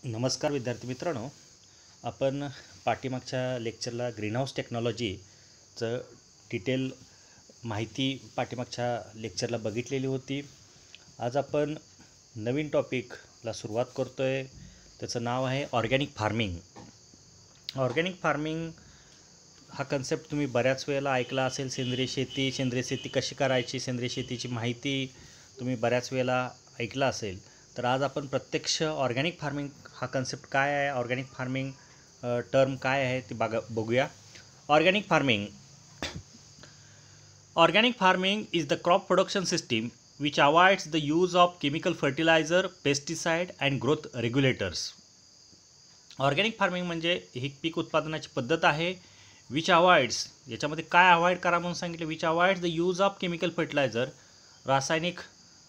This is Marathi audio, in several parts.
नमस्कार विद्यार्थी मित्रांनो, आपण पाठीमागच्या लेक्चरला ग्रीनहाऊस टेक्नॉलॉजीचं डिटेल माहिती पाठीमागच्या लेक्चरला बघितलेली होती. आज आपण नवीन टॉपिकला सुरुवात करतो आहे. त्याचं नाव आहे ऑर्गॅनिक फार्मिंग. ऑर्गॅनिक फार्मिंग हा कन्सेप्ट तुम्ही बऱ्याच वेळेला ऐकला असेल. सेंद्रिय शेती कशी करायची, सेंद्रिय शेतीची माहिती तुम्ही बऱ्याच वेळेला ऐकला असेल. तर आज आपण प्रत्यक्ष ऑर्गॅनिक फार्मिंग हा कन्सेप्ट काय आहे, ऑर्गॅनिक फार्मिंग टर्म काय आहे ते बघूया. Organic farming is the crop production system which avoids the use of chemical fertiliser, pesticide and growth regulators. Organic farming म्हणजे ही पीक उत्पादनाची पद्धत आहे. विच अवॉइड्स, याच्यामध्ये काय अवॉइड करा म्हणून सांगितलं. Which avoids the use of chemical fertiliser, रासायनिक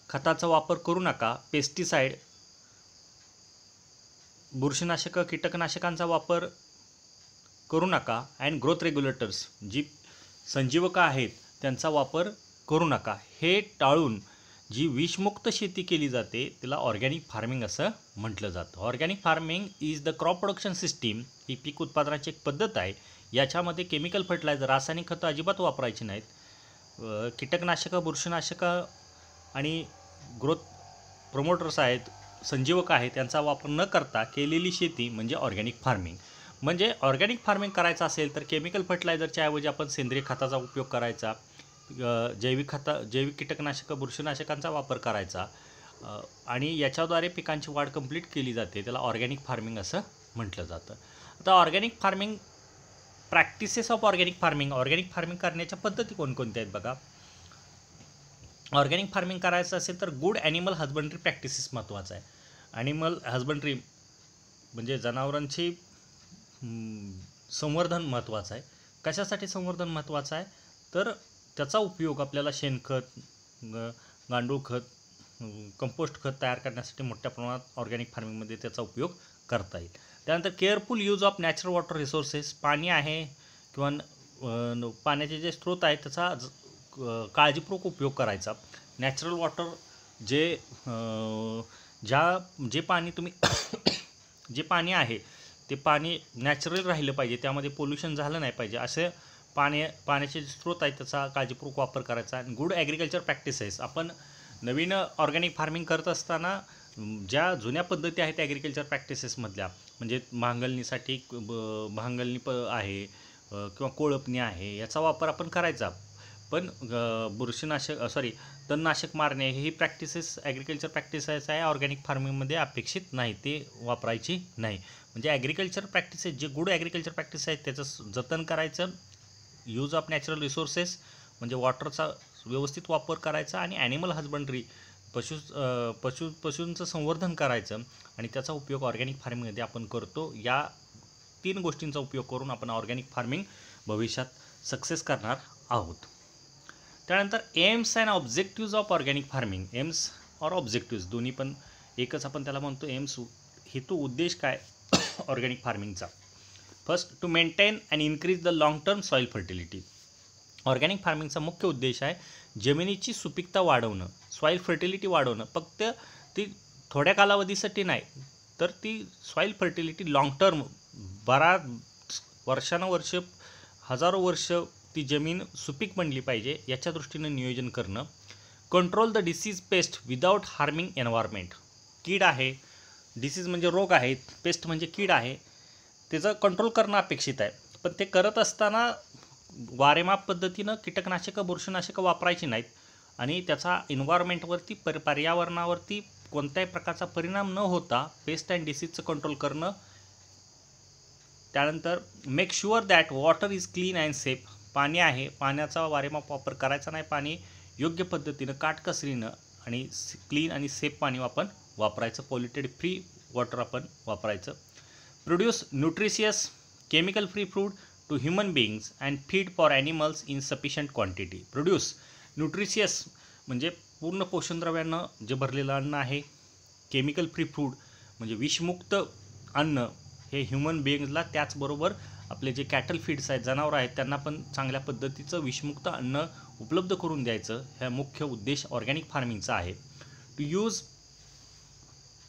खताचा वापर करू नका. पेस्टिसाइड, बुरशीनाशक, कीटकनाशकांचा वापर करू नका. अँड ग्रोथ रेग्युलेटर्स, जी संजीवक आहेत त्यांचा वापर करू नका. हे टाळून जी विषमुक्त शेती केली जाते त्याला ऑर्गॅनिक फार्मिंग असं म्हटलं जातं. Organic farming is the crop production system, ही पीक उत्पादनाची एक पद्धत आहे. याच्यामध्ये केमिकल फर्टिलायझर, रासायनिक खतं अजिबात वापरायची नाहीत. कीटकनाशकं, बुरशीनाशकं आणि ग्रोथ प्रमोटर्स आहेत, संजीवक आहेत, त्यांचा वापर न करता केलेली शेती म्हणजे ऑर्गॅनिक फार्मिंग. म्हणजे ऑर्गॅनिक फार्मिंग करायचं असेल तर केमिकल फर्टिलायझरच्या ऐवजी आपण सेंद्रिय खताचा उपयोग करायचा, जैविक कीटकनाशकं, बुरशीनाशकांचा वापर करायचा आणि याच्याद्वारे पिकांची वाढ कंप्लीट केली जाते. त्याला ऑर्गॅनिक फार्मिंग असं म्हटलं जातं. आता organic farming, practices of organic farming करण्याच्या पद्धती कोणकोणत्या आहेत बघा. ऑर्गॅनिक फार्मिंग करायचं असेल तर गुड ॲनिमल हजबंड्री प्रॅक्टिसेस महत्त्वाचं आहे. ॲनिमल हजबंड्री म्हणजे जनावरांची संवर्धन महत्त्वाचं आहे. कशासाठी संवर्धन महत्त्वाचं आहे तर त्याचा उपयोग आपल्याला शेणखत, गांडूळ खत, कंपोस्ट खत तयार करण्यासाठी मोठ्या प्रमाणात ऑर्गॅनिक फार्मिंगमध्ये त्याचा उपयोग करता येईल. त्यानंतर careful use of natural water resources, पाणी आहे किंवा पाण्याचे जे स्रोत आहेत त्याचा काळजीपूर्वक उपयोग करायचा. नॅचरल वॉटर जे पाणी तुम्ही जे पाणी आहे ते पाणी नॅचरल राहिलं पाहिजे, त्यामध्ये पोल्युशन झालं नाही पाहिजे. असे पाण्याचे जे स्रोत आहेत त्याचा काळजीपूर्वक वापर करायचा. आणि गुड ॲग्रिकल्चर प्रॅक्टिसेस, आपण नवीन ऑर्गॅनिक फार्मिंग करत असताना ज्या जुन्या पद्धती आहेत ॲग्रिकल्चर प्रॅक्टिसेसमधल्या, म्हणजे भांगलणीसाठी आहे किंवा कोळपणी आहे, याचा वापर आपण करायचा. पण तणनाशक मारणे ही प्रॅक्टिसेस ॲग्रिकल्चर प्रॅक्टिसेस आहे, ऑर्गॅनिक फार्मिंगमध्ये अपेक्षित नाही, ते वापरायची नाही. म्हणजे ॲग्रिकल्चर प्रॅक्टिसेस, जे गुड ॲग्रिकल्चर प्रॅक्टिस आहेत त्याचं जतन करायचं. यूज ऑफ नॅचरल रिसोर्सेस म्हणजे वॉटरचा व्यवस्थित वापर करायचा. आणि ॲनिमल हजबंड्री, पशूंचं संवर्धन करायचं आणि त्याचा उपयोग ऑर्गॅनिक फार्मिंगमध्ये आपण करतो. या 3 गोष्टींचा उपयोग करून आपण ऑर्गॅनिक फार्मिंग भविष्यात सक्सेस करणार आहोत. त्यानंतर aims and objectives of organic farming. Aims और ऑब्जेक्टिव्ज दोन्ही पण एकच आपण त्याला म्हणतो. एम्स, हेतू, उद्देश काय ऑर्गॅनिक फार्मिंगचा. First, to maintain and increase the long term soil fertility. Organic फार्मिंगचा मुख्य उद्देश आहे जमिनीची सुपीकता वाढवणं, सॉईल फर्टिलिटी वाढवणं. फक्त ती थोड्या कालावधीसाठी नाही, तर ती सॉईल फर्टिलिटी लॉंग टर्म, बराच वर्षानुवर्ष, हजारो वर्ष ती जमीन सुपीक बनली पाहिजे, याच्या दृष्टीनं नियोजन करणं. Control the disease paste without harming environment. कीड आहे, डिसीज म्हणजे रोग आहेत, पेस्ट म्हणजे कीड आहे, त्याचं कंट्रोल करणं अपेक्षित आहे. पण ते करत असताना वारेमाप पद्धतीनं कीटकनाशकं, बुरशीनाशकं वापरायची नाहीत आणि त्याचा एन्व्हायरमेंटवरती, पर्यावरणावरती कोणत्याही प्रकारचा परिणाम न होता पेस्ट अँड डिसीजचं कंट्रोल करणं. त्यानंतर make sure that water is clean and safe. पाणी आहे, पाण्याचा वारेमाप वापर करायचा नाही. पाणी योग्य पद्धतीनं, काटकसरीनं आणि क्लीन आणि सेफ पाणी आपण वापरायचं. पॉल्युटेड फ्री वॉटर आपण वापरायचं. Produce nutritious chemical free food to human beings and feed for animals in sufficient quantity. Produce nutritious म्हणजे पूर्ण पोषणद्रव्यानं जे भरलेलं अन्न आहे. केमिकल फ्री फूड म्हणजे विषमुक्त अन्न हे ह्युमन बीइंग्सला, त्याचबरोबर आपले जे कॅटल फीड्स आहेत, जनावरं आहेत, त्यांना पण चांगल्या पद्धतीचं विषमुक्त अन्न उपलब्ध करून द्यायचं. हा मुख्य उद्देश ऑर्गॅनिक फार्मिंगचा आहे. To use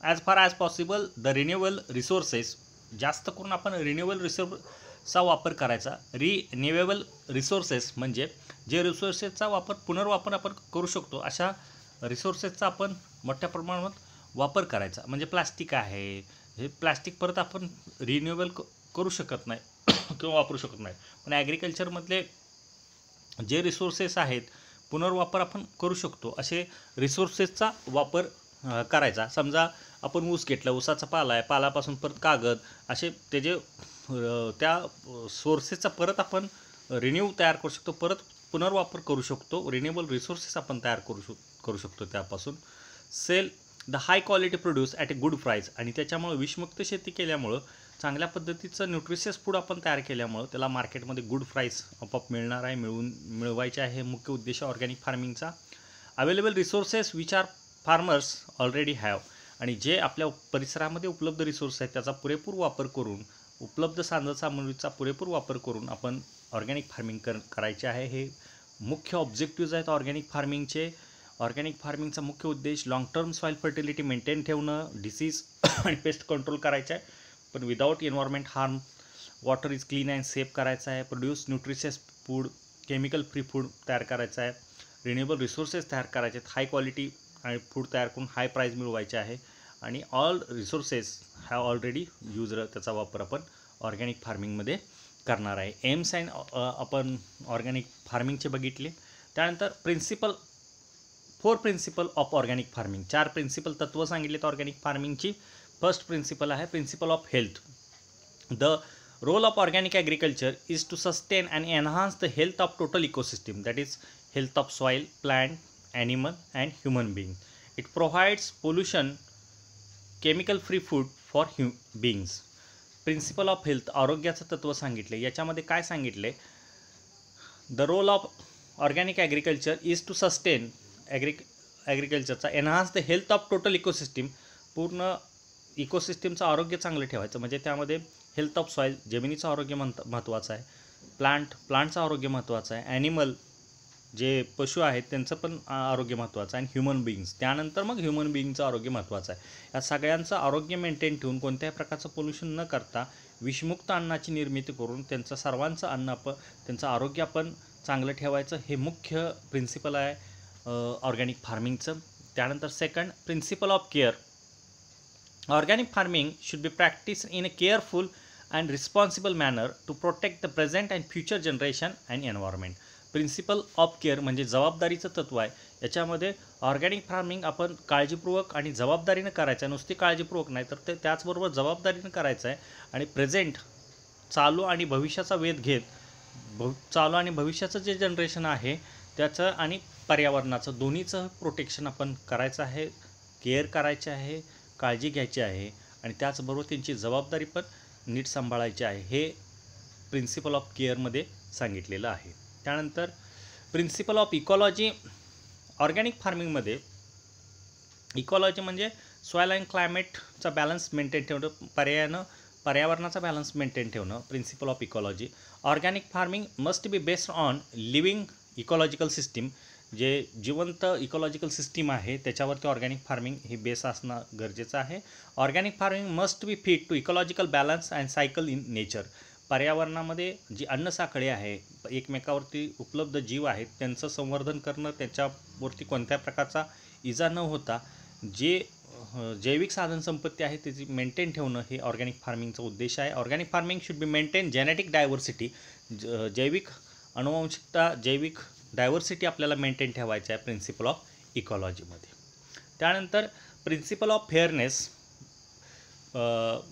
as far as possible the renewable resources, जास्त करून आपण रिन्युएबल रिसोर्सचा वापर करायचा. रिन्युएबल रिसोर्सेस म्हणजे जे रिसोर्सेसचा पुनर्वापर आपण करू शकतो अशा रिसोर्सेसचा आपण मोठ्या प्रमाणात वापर करायचा. म्हणजे प्लास्टिक आहे, हे प्लास्टिक परत आपण रिन्युएबल करू शकत नाही किंवा वापरू शकत नाही. पण ॲग्रिकल्चरमधले जे रिसोर्सेस आहेत पुनर्वापर आपण करू शकतो असे रिसोर्सेसचा वापर करायचा. समजा आपण ऊस घेतला, ऊसाचा पाला आहे, पालापासून परत कागद, असे त्याचे त्या सोर्सेसचा परत आपण रिन्यू तयार करू शकतो, परत पुनर्वापर करू शकतो. रिन्युएबल रिसोर्सेस आपण तयार करू शकतो त्यापासून. Sell the high quality produce at a good price, आणि त्याच्यामुळे विषमुक्त शेती केल्यामुळं चांगल्या पद्धतीचं न्यूट्रिशियस फूड आपण तयार केल्यामुळं त्याला मार्केटमध्ये गुड प्राईस आपोआप मिळणार आहे, मिळवायचे आहे. मुख्य उद्देश ऑर्गॅनिक फार्मिंगचा. Available resources which are farmers already have, आणि जे आपल्या परिसरामध्ये उपलब्ध रिसोर्स आहेत त्याचा पुरेपूर वापर करून, उपलब्ध साधनसामुग्रीचा पुरेपूर वापर करून आपण ऑर्गॅनिक फार्मिंग करायचे आहे. हे मुख्य ऑब्जेक्टिव्ज आहेत ऑर्गॅनिक फार्मिंगचे. ऑर्गॅनिक फार्मिंगचा मुख्य उद्देश long term soil fertility maintain ठेवणं, डिसीज आणि पेस्ट कंट्रोल करायचं आहे, पण without environment harm. Water is clean and safe करायचं आहे. Produce nutritious food, chemical free food तयार करायचं आहे. रिन्युएबल रिसोर्सेस तयार करायचे आहेत. हाय क्वालिटी आणि फूड तयार करून हाय प्राईज मिळवायचे आहे. आणि all resources have already use, त्याचा वापर आपण ऑर्गॅनिक फार्मिंगमध्ये करणार आहे. एम्स अँड आपण ऑर्गॅनिक फार्मिंगचे बघितले. त्यानंतर 4 principle of organic farming, 4 principle तत्त्व सांगितलेत ऑर्गॅनिक फार्मिंगची. फर्स्ट प्रिन्सिपल आहे principle of health. The role of organic agriculture is to sustain and enhance the health of total ecosystem, that is health of soil, plant, animal and human being. It provides pollution chemical free food for beings. Principle of health, आरोग्याचं तत्त्व सांगितले. याच्यामध्ये काय सांगितले? The role of organic agriculture is to sustain, ॲग्रिकल्चरचा enhance the health of total ecosystem, पूर्ण इकोसिस्टीमचं आरोग्य चांगलं ठेवायचं. म्हणजे त्यामध्ये हेल्थ ऑफ सॉईल, जमिनीचं आरोग्य महत्त्वाचं आहे. प्लांटचं आरोग्य महत्त्वाचं आहे. ॲनिमल, जे पशु आहेत त्यांचं पण आरोग्य महत्त्वाचं आहे. आणि ह्युमन बीइंग्स, त्यानंतर मग ह्युमन बीइंगचं आरोग्य महत्त्वाचं आहे. या सगळ्यांचं आरोग्य मेंटेन ठेवून कोणत्याही प्रकारचं पोल्युशन न करता विषमुक्त अन्नाची निर्मिती करून त्यांचं सर्वांचं अन्न त्यांचं आरोग्य आपण चांगलं ठेवायचं, हे मुख्य प्रिन्सिपल आहे ऑर्गॅनिक फार्मिंगचं. त्यानंतर second principle of care. Organic farming should be practice in a careful and responsible manner to protect the present and future generation and environment. Principle of care म्हणजे जबाबदारीचं तत्त्व आहे. याच्यामध्ये ऑर्गॅनिक फार्मिंग आपण काळजीपूर्वक आणि जबाबदारीनं करायचं आहे. नुसती काळजीपूर्वक नाही तर ते त्याचबरोबर जबाबदारीनं करायचं आहे. आणि प्रेझेंट, चालू आणि भविष्याचा वेध घेत, चालू आणि भविष्याचं जे जनरेशन आहे त्याचं आणि पर्यावरणाचं दोन्हीचं प्रोटेक्शन आपण करायचं आहे, केअर करायचे आहे, काळजी घ्यायची आहे, आणि त्याचबरोबर त्यांची जबाबदारी पण नीट सांभाळायची आहे. हे प्रिन्सिपल ऑफ केअरमध्ये सांगितलेलं आहे. त्यानंतर प्रिन्सिपल ऑफ इकॉलॉजी. ऑर्गॅनिक फार्मिंगमध्ये इकॉलॉजी म्हणजे सॉईल अँड क्लायमेटचा बॅलन्स मेंटेन ठेवणं, पर्यावरणाचा बॅलन्स मेंटेन ठेवणं. Principle of ecology. Organic farming must be based on living ecological system, जे जिवंत इकॉलॉजिकल सिस्टीम आहे त्याच्यावरती ऑर्गॅनिक फार्मिंग हे बेस असणं गरजेचं आहे. Organic farming must be fit to ecological balance and cycle in nature. पर्यावरणामध्ये जी अन्नसाखळी आहे, एकमेकावरती उपलब्ध जीव आहेत त्यांचं संवर्धन करणं, त्याच्यावरती कोणत्या प्रकारचा इजा न होता जे जैविक साधनसंपत्ती आहे त्याची मेंटेन ठेवणं, हे ऑर्गॅनिक फार्मिंगचा उद्देश आहे. Organic farming should be maintain genetic diversity. जैविक अनुवंशिकता, जैविक डायव्हर्सिटी आपल्याला मेंटेन ठेवायचं आहे प्रिन्सिपल ऑफ इकॉलॉजीमध्ये. त्यानंतर प्रिन्सिपल ऑफ फेअरनेस.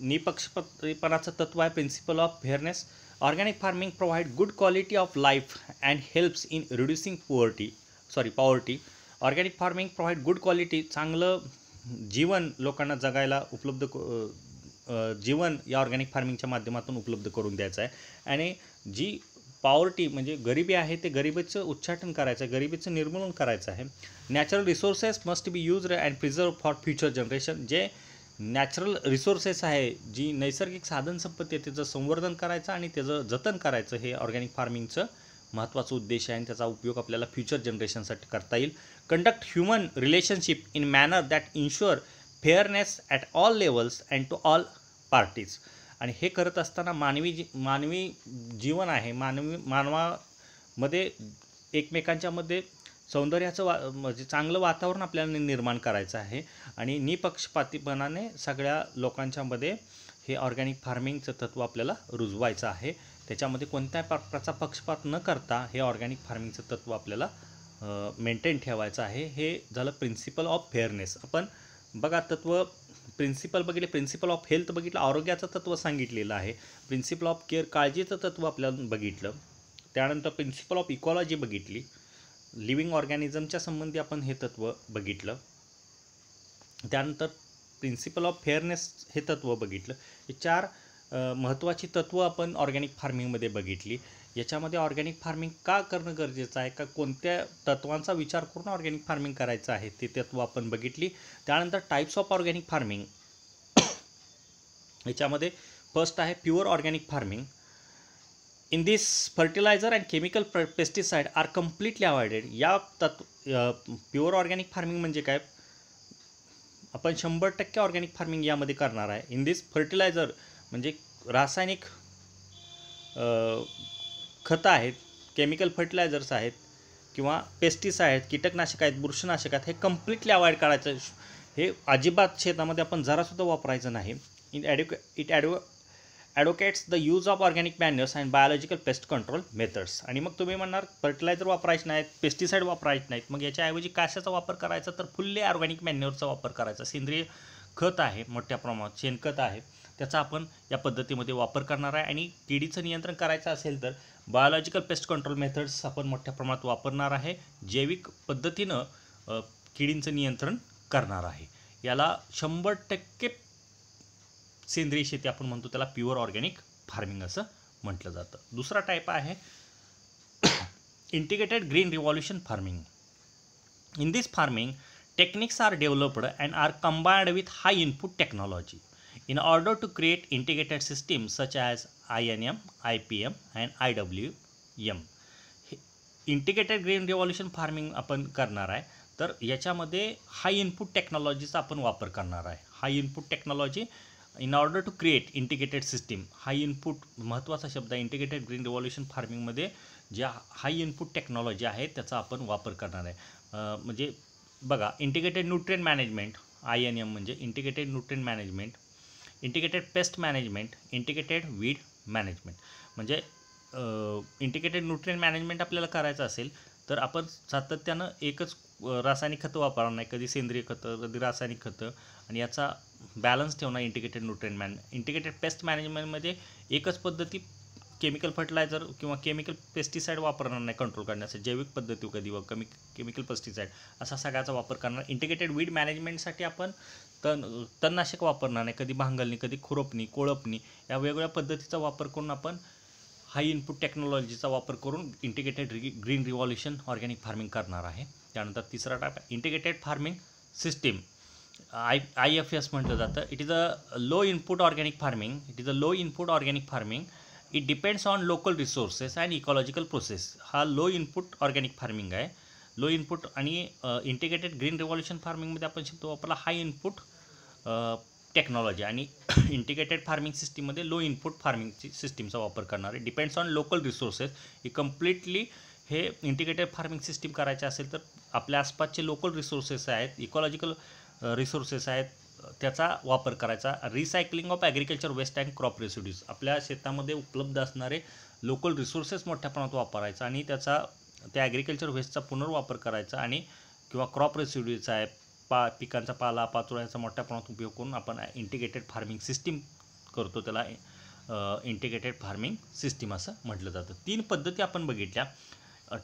निपक्षपातीपणाचं तत्व आहे principle of fairness. Organic farming provide good quality of life and helps in reducing poverty. Organic farming provide good quality, चांगलं जीवन लोकांना जगायला उपलब्ध जीवन या ऑर्गॅनिक फार्मिंगच्या माध्यमातून उपलब्ध करून द्यायचं आहे. आणि जी पॉवर्टी म्हणजे गरिबी आहे ते गरिबीचं उच्चाटन करायचं आहे, गरिबीचं निर्मूलन करायचं आहे. Natural resources must be used and preserve for future generation. जे नॅचरल रिसोर्सेस आहे, जी नैसर्गिक साधनसंपत्ती आहे त्याचं संवर्धन करायचं आणि त्याचं जतन करायचं, हे ऑर्गॅनिक फार्मिंगचं महत्त्वाचा उद्देश आहे आणि त्याचा उपयोग आपल्याला फ्युचर जनरेशनसाठी करता येईल. Conduct human relationship in manner that ensure fairness at all levels and to all parties. आणि हे करत असताना मानवी जीवन आहे, मानवामध्ये एकमेकांच्यामध्ये सौंदर्याचं म्हणजे चांगलं वातावरण आपल्याला निर्माण करायचं आहे आणि निपक्षपातीपणाने सगळ्या लोकांच्यामध्ये हे ऑर्गॅनिक फार्मिंगचं तत्त्व आपल्याला रुजवायचं आहे. त्याच्यामध्ये कोणत्याही प्रकारचा पक्षपात न करता हे ऑर्गॅनिक फार्मिंगचं तत्त्व आपल्याला मेंटेन ठेवायचं आहे. हे झालं प्रिन्सिपल ऑफ फेअरनेस. आपण बघा तत्त्व प्रिन्सिपल बघितले, प्रिन्सिपल ऑफ हेल्थ बघितलं, आरोग्याचं तत्त्व सांगितलेलं आहे, प्रिन्सिपल ऑफ केअर काळजीचं तत्त्व आपल्याला बघितलं, त्यानंतर प्रिन्सिपल ऑफ इकॉलॉजी बघितली, लिव्हिंग ऑर्गॅनिझमच्या संबंधी आपण हे तत्त्व बघितलं, त्यानंतर प्रिन्सिपल ऑफ फेअरनेस हे तत्त्व बघितलं. हे 4 महत्त्वाची तत्त्व आपण ऑर्गॅनिक फार्मिंगमध्ये बघितली. याच्यामध्ये ऑर्गॅनिक फार्मिंग का करणं गरजेचं आहे, का कोणत्या तत्त्वांचा विचार करून ऑर्गॅनिक फार्मिंग करायचं आहे ते तत्त्व आपण बघितली. त्यानंतर टाईप्स ऑफ ऑर्गॅनिक फार्मिंग, याच्यामध्ये फर्स्ट आहे pure organic farming. In this fertiliser and chemical pesticide are completely avoided. या प्युअर ऑर्गॅनिक फार्मिंग म्हणजे काय, आपण 100% ऑर्गॅनिक फार्मिंग यामध्ये करणार आहे. इन दिस फर्टिलायझर म्हणजे रासायनिक खतं आहेत, केमिकल फर्टिलायझर्स आहेत किंवा पेस्टिसाइड आहेत, कीटकनाशक आहेत, बुरशीनाशक आहेत, हे कम्प्लिटली अवॉइड करायचं. हे अजिबात शेतामध्ये आपण जरासुद्धा वापरायचं नाही. It advocates the use of organic मॅन्युअर्स and biological pest control methods. आणि मग तुम्ही म्हणणार फर्टिलायझर वापरायचे नाहीत, पेस्टिसाइड वापरायचे नाहीत, मग याच्याऐवजी कशाचा वापर करायचा, तर फुल्ली ऑर्गॅनिक मॅन्युअरचा वापर करायचा. सेंद्रिय खत आहे, मोठ्या प्रमाणात शेणखत आहे, त्याचा आपण या पद्धतीमध्ये वापर करणार आहे. आणि किडीचं नियंत्रण करायचं असेल तर बायोलॉजिकल पेस्ट कंट्रोल मेथड्स आपण मोठ्या प्रमाणात वापरणार आहे. जैविक पद्धतीनं किडींचं नियंत्रण करणार आहे. याला 100% सेंद्रिय शेती आपण म्हणतो, त्याला प्युअर ऑर्गॅनिक फार्मिंग असं म्हटलं जातं. दुसरा टाईप आहे integrated green revolution farming. In this farming techniques are developed and are combined with high input technology in order to create integrated systems such as INM, IPM and IWM. Integrated green revolution farming आपण करणार आहे, तर याच्यामध्ये हाय इनपुट टेक्नॉलॉजीचा आपण वापर करणार आहे. High input technology in order to create integrated system. High input महत्त्वाचा शब्द आहे. इंटिग्रेटेड ग्रीन रिव्हॉल्युशन फार्मिंगमध्ये ज्या हाय इनपुट टेक्नॉलॉजी आहे त्याचा आपण वापर करणार आहे. म्हणजे बघा, इंटिग्रेटेड न्यूट्रिएंट मॅनेजमेंट, INM म्हणजे integrated nutrient management, integrated pest management, integrated weed management. म्हणजे इंटिग्रेटेड न्यूट्रिएंट मॅनेजमेंट आपल्याला करायचं असेल तर आपण सातत्यानं एकच रासायनिक खतं वापरणार नाही, कधी सेंद्रिय खतं, कधी रासायनिक खतं, आणि याचा बॅलन्स ठेवणं इंटिग्रेटेड न्यूट्रिएंट इंटिग्रेटेड पेस्ट मॅनेजमेंटमध्ये एकच पद्धती, केमिकल फर्टिलायझर किंवा केमिकल पेस्टिसाइड वापरणार नाही कंट्रोल करण्यासाठी, जैविक पद्धती कधी व केमिकल पेस्टिसाइड असा सगळ्याचा वापर करणार. इंटिग्रेटेड वीड मॅनेजमेंटसाठी आपण तणनाशक वापरणार नाही, कधी भांगलणी, कधी खुरपणी, कोळपणी, या वेगवेगळ्या पद्धतीचा वापर करून आपण हाय इनपुट टेक्नॉलॉजीचा वापर करून integrated green revolution organic farming करणार आहे. त्यानंतर तिसरा type integrated farming system, IFS म्हटलं जातं. It is a low input organic farming. It is a low input organic farming. It depends on local resources and ecological process. हा लो इनपुट ऑर्गॅनिक फार्मिंग आहे. लो इनपुट आणि इंटिग्रेटेड ग्रीन रिव्हॉल्युशन फार्मिंगमध्ये आपण शब्द वापरला हाय इनपुट टेक्नॉलॉजी, आणि इंटिग्रेटेड फार्मिंग सिस्टीममध्ये लो इनपुट फार्मिंगची सिस्टीमचा वापर करणार आहे. Depends on local resources. ही कम्प्लिटली हे इंटिग्रेटेड फार्मिंग सिस्टीम करायचे असेल तर आपल्या आसपासचे लोकल रिसोर्सेस आहेत, इकॉलॉजिकल रिसोर्सेस आहेत, त्याचा वापर करायचा. Recycling of agriculture waste and crop residues. आपल्या शेतामध्ये उपलब्ध असणारे लोकल रिसोर्सेस मोठ्या प्रमाणात वापरायचा आणि त्या ॲग्रिकल्चर वेस्टचा पुनर्वापर करायचा, आणि किंवा क्रॉप रेसिड्यूचा आहे, पिकांचा पाला पाचोळ्याचा मोठ्या प्रमाणात उपयोग करून आपण इंटिग्रेटेड फार्मिंग सिस्टीम करतो, त्याला इंटिग्रेटेड फार्मिंग सिस्टीम असं म्हटलं जातं. 3 पद्धती आपण बघितल्या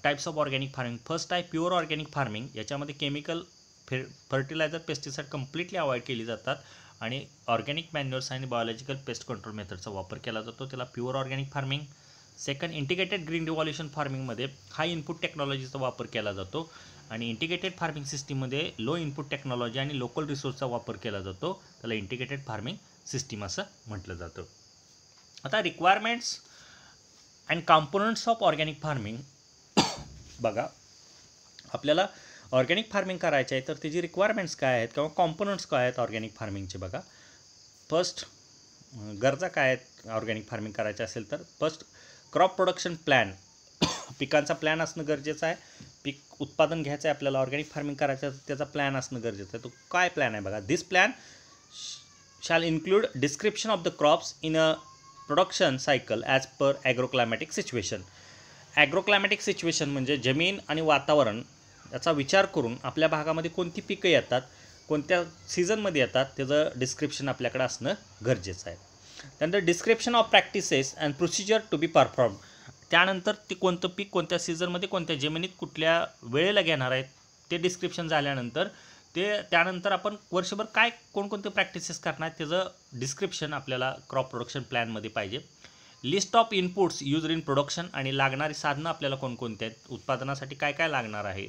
types of organic farming. First आहे प्युअर ऑर्गॅनिक फार्मिंग. याच्यामध्ये chemical fertiliser pesticide completely avoid केली जातात आणि ऑर्गॅनिक मॅन्युअर्स आणि बायोलॉजिकल पेस्ट कंट्रोल मेथडचा वापर केला जातो, त्याला pure organic farming. Second, integrated green revolution फार्मिंगमध्ये हाय इनपुट टेक्नॉलॉजीचा वापर केला जातो, आणि इंटिग्रेटेड फार्मिंग सिस्टीममध्ये लो इनपुट टेक्नॉलॉजी आणि लोकल रिसोर्सचा वापर केला जातो, त्याला इंटिग्रेटेड फार्मिंग सिस्टीम असं म्हटलं जातं. आता requirements and components of organic farming बघा. आपल्याला ऑर्गॅनिक फार्मिंग करायचे आहे तर त्याची रिक्वायरमेंट्स काय आहेत किंवा कॉम्पोनंट्स काय आहेत ऑर्गॅनिक फार्मिंगचे बघा. फर्स्ट गरजा काय आहेत ऑर्गॅनिक फार्मिंग करायचे असेल तर फर्स्ट क्रॉप प्रोडक्शन प्लॅन, पिकांचा प्लॅन असणं गरजेचं आहे. पीक उत्पादन घ्यायचं आहे आपल्याला, ऑर्गॅनिक फार्मिंग करायचं आहे त्याचा प्लॅन असणं गरजेचं आहे. तो काय प्लॅन आहे बघा. दिस plan shall include description of the crops in a production cycle as per agroclimatic situation. Agroclimatic situation म्हणजे जमीन आणि वातावरण याचा विचार करून आपल्या भागामध्ये कोणती पिकं येतात, कोणत्या सीझनमध्ये येतात त्याचं डिस्क्रिप्शन आपल्याकडे असणं गरजेचं आहे. त्यानंतर description of practices and procedure to be perform. त्यानंतर ते कोणतं पीक कोणत्या सीझनमध्ये कोणत्या जमिनीत कुठल्या वेळेला घेणार आहेत ते डिस्क्रिप्शन झाल्यानंतर त्यानंतर आपण वर्षभर काय कोणकोणते प्रॅक्टिसेस करणार त्याचं डिस्क्रिप्शन आपल्याला क्रॉप प्रोडक्शन प्लॅनमध्ये पाहिजे. List of inputs use in production आणि लागणारी साधनं आपल्याला कोणकोणते आहेत, उत्पादनासाठी काय काय लागणार आहे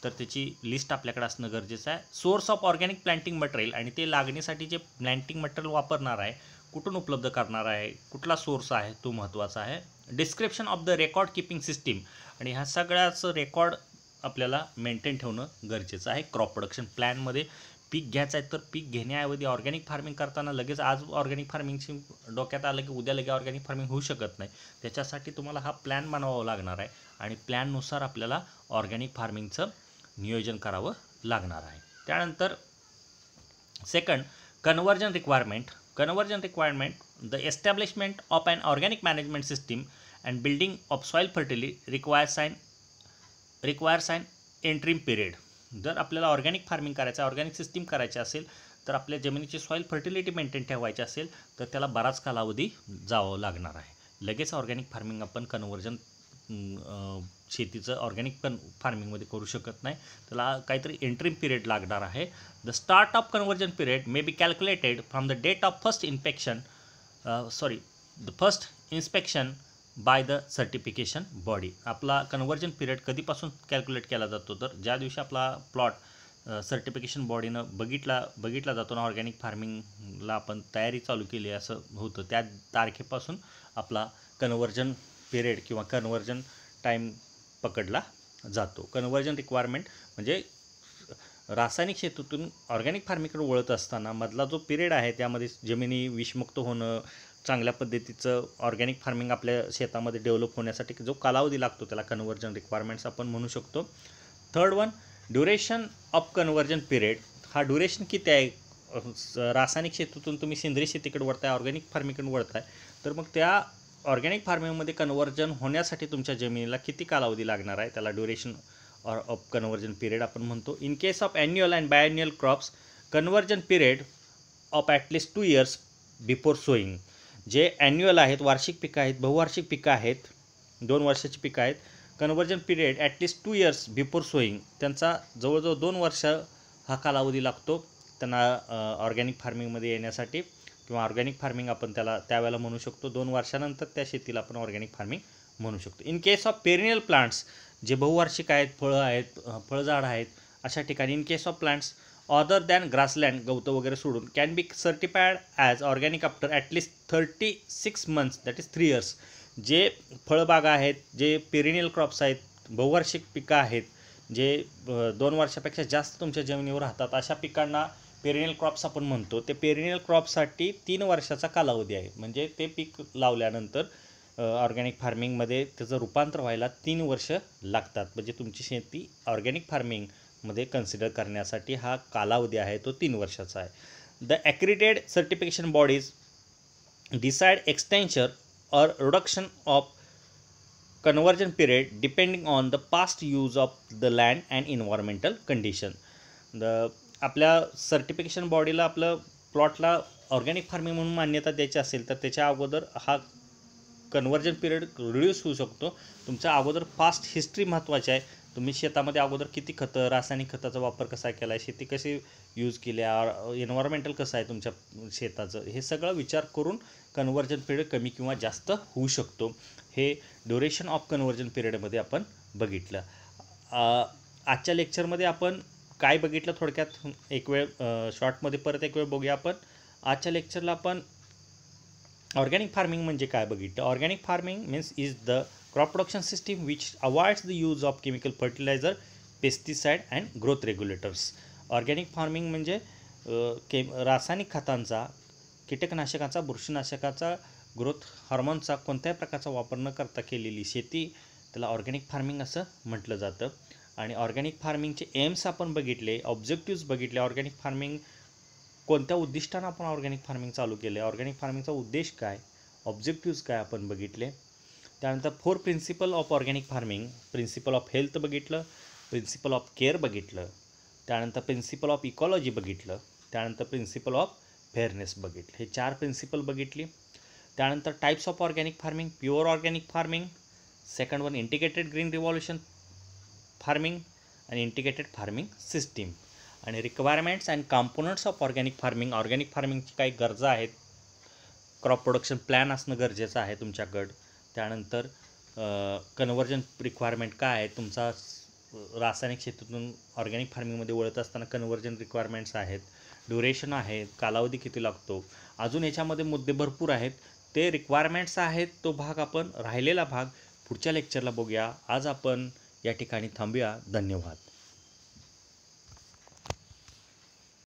तर त्याची लिस्ट आपल्याकडे असणं गरजेचं आहे. Source of organic planting material आणि ते लागणीसाठी जे प्लांटिंग मटेरियल वापरणार आहे कुठून उपलब्ध करणार आहे, कुठला सोर्स आहे तो महत्त्वाचा आहे. Description of the record keeping system आणि ह्या सगळ्याचं रेकॉर्ड आपल्याला मेंटेन ठेवणं गरजेचं आहे. क्रॉप प्रोडक्शन प्लॅनमध्ये पीक घ्यायचं आहे तर पीक घेण्याऐवजी ऑर्गॅनिक फार्मिंग करताना लगेच आज ऑर्गॅनिक फार्मिंगची डोक्यात आलं की उद्या लगे ऑर्गॅनिक फार्मिंग होऊ शकत नाही. त्याच्यासाठी तुम्हाला हा प्लॅन बनवावा लागणार आहे आणि प्लॅननुसार आपल्याला ऑर्गॅनिक फार्मिंगचं नियोजन करावं लागणार आहे. त्यानंतर second conversion requirement. Conversion requirement the establishment of an organic management system and building of soil fertility requires an interim period. जर आपल्याला ऑर्गॅनिक फार्मिंग करायचं आहे, ऑर्गॅनिक सिस्टीम करायची असेल तर आपल्या जमिनीची सॉईल फर्टिलिटी मेंटेन ठेवायची असेल तर त्याला बराच कालावधी जावं लागणार आहे. लगेच ऑर्गॅनिक फार्मिंग आपण कन्वर्जन शेतीचं ऑर्गॅनिक फार्मिंगमध्ये करू शकत नाही, त्याला काहीतरी एंट्रीम पिरियड लागणार आहे. The start of conversion period may be calculated from the date of first inspection by the certification body. आपला कन्वर्जन पिरियड कधीपासून कॅल्क्युलेट केला जातो तर ज्या दिवशी आपला प्लॉट सर्टिफिकेशन बॉडीनं बघितला जातो ना, ऑर्गॅनिक फार्मिंगला आपण तयारी चालू केली असं होतं त्या तारखेपासून आपला कन्वर्जन पिरियड किंवा कन्वर्जन टाईम पकडला जातो. कन्वर्जन रिक्वायरमेंट म्हणजे रासायनिक शेतीतून ऑर्गॅनिक फार्मिंगकडे वळत असताना मधला जो पिरियड आहे त्यामध्ये जमिनी विषमुक्त होणं, चांगल्या पद्धतीचं ऑर्गॅनिक फार्मिंग आपल्या शेतामध्ये डेव्हलप होण्यासाठी जो कालावधी लागतो त्याला कन्वर्जन रिक्वायरमेंट्स आपण म्हणू शकतो. Third one duration of conversion period. हा ड्युरेशन किती आहे, रासायनिक शेतीतून तुम्ही सेंद्रिय शेतीकडे वळताय, ऑर्गॅनिक फार्मिंगकडे वळताय तर मग त्या ऑर्गॅनिक फार्मिंगमध्ये कन्वर्जन होण्यासाठी तुमच्या जमिनीला किती कालावधी लागणार आहे त्याला ड्युरेशन ऑफ कन्वर्जन पिरियड आपण म्हणतो. In case of annual and biannual crops conversion period of at least 2 years before sowing. जे ॲन्युअल आहेत, वार्षिक पिकं आहेत, बहुवार्षिक पिकं आहेत, 2 वर्षाची पिकं आहेत, conversion period at least 2 years before sowing त्यांचा जवळजवळ 2 वर्ष हा कालावधी लागतो त्यांना ऑर्गॅनिक फार्मिंगमध्ये येण्यासाठी किंवा ऑर्गॅनिक फार्मिंग आपण त्यावेळेला म्हणू शकतो. 2 वर्षानंतर त्या शेतीला आपण ऑर्गॅनिक फार्मिंग म्हणू शकतो. In case of perennial plants जे बहुवार्षिक आहेत, फळं आहेत, फळझाड आहेत अशा ठिकाणी in case of plants other than grassland गवतं वगैरे सोडून can be certified as organic after at least 36 months that is 3 years. जे फळबागा आहेत, जे पेरिनियल क्रॉप्स आहेत, बहुवार्षिक पिकं आहेत, जे 2 वर्षापेक्षा जास्त तुमच्या जमिनीवर राहतात अशा पिकांना पेरिनियल क्रॉप्स आपण म्हणतो. ते पेरिनियल क्रॉपसाठी 3 वर्षाचा कालावधी आहे. म्हणजे ते पीक लावल्यानंतर ऑर्गॅनिक फार्मिंगमध्ये त्याचं रूपांतर व्हायला 3 वर्ष लागतात. म्हणजे तुमची शेती ऑर्गॅनिक फार्मिंगमध्ये कन्सिडर करण्यासाठी हा कालावधी आहे तो 3 वर्षाचा आहे. The accredited certification bodies decide extension और reduction of conversion period depending on the past use of the land and environmental condition. आपल्या सर्टिफिकेशन बॉडीला आपलं प्लॉटला ऑर्गॅनिक फार्मिंग म्हणून मान्यता द्यायची असेल तर त्याच्या अगोदर हा कन्वर्जन पिरियड रिड्यूस होऊ शकतो. तुमच्या अगोदर पास्ट हिस्ट्री महत्त्वाची आहे. तुम्ही शेतामध्ये अगोदर किती खतं, रासायनिक खताचा वापर कसा केला आहे, शेती कशी यूज केली आहे, एन्व्हायरमेंटल कसं आहे तुमच्या शेताचं, हे सगळं विचार करून कन्वर्जन पिरियड कमी किंवा जास्त होऊ शकतो. हे ड्युरेशन ऑफ कन्वर्जन पिरियडमध्ये आपण बघितलं. आजच्या लेक्चरमध्ये आपण काय बघितलं थोडक्यात एक वेळ शॉर्टमध्ये परत एक वेळ बघूया आपण. आजच्या लेक्चरला आपण ऑर्गॅनिक फार्मिंग म्हणजे काय बघितलं. Organic farming means is the crop production system which avoids the use of chemical fertiliser, pesticide and growth regulators. Organic farming म्हणजे रासायनिक खतांचा, कीटकनाशकांचा, बुरशीनाशकाचा, ग्रोथ हार्मोनचा कोणत्याही प्रकारचा वापर न करता केलेली शेती, त्याला ऑर्गॅनिक फार्मिंग असं म्हटलं जातं. आणि ऑर्गॅनिक फार्मिंगचे एम्स आपण बघितले, ऑब्जेक्टिव्स बघितले. ऑर्गॅनिक फार्मिंग कोणत्या उद्दिष्टानं आपण ऑर्गॅनिक फार्मिंग चालू केले, ऑर्गॅनिक फार्मिंगचा उद्देश काय, ऑब्जेक्टिव्स काय आपण बघितले. त्यानंतर 4 principle of organic farming, principle of health बघितलं, प्रिन्सिपल ऑफ केअर बघितलं, त्यानंतर प्रिन्सिपल ऑफ इकॉलॉजी बघितलं, त्यानंतर प्रिन्सिपल ऑफ फेअरनेस बघितलं. हे 4 प्रिन्सिपल बघितली. त्यानंतर types of organic farming, pure organic farming, second one integrated green revolution farming आणि इंटिग्रेटेड फार्मिंग सिस्टीम. आणि requirements and components of organic farming, organic फार्मिंगची काही गरजा आहेत. क्रॉप प्रोडक्शन प्लॅन असणं गरजेचं आहे तुमच्याकडं. त्यानंतर कन्व्हर्जन रिक्वायरमेंट काय आहे, तुमचा रासायनिक शेतीतून ऑर्गॅनिक फार्मिंगमध्ये वळत असताना कन्व्हर्जन रिक्वायरमेंट्स आहेत, ड्युरेशन आहे, कालावधी किती लागतो, अजून याच्यामध्ये मुद्दे भरपूर आहेत. ते रिक्वायरमेंट्स आहेत, तो भाग आपण राहिलेला भाग पुढच्या लेक्चरला बघूया. आज आपण या ठिकाणी थांबूया. धन्यवाद.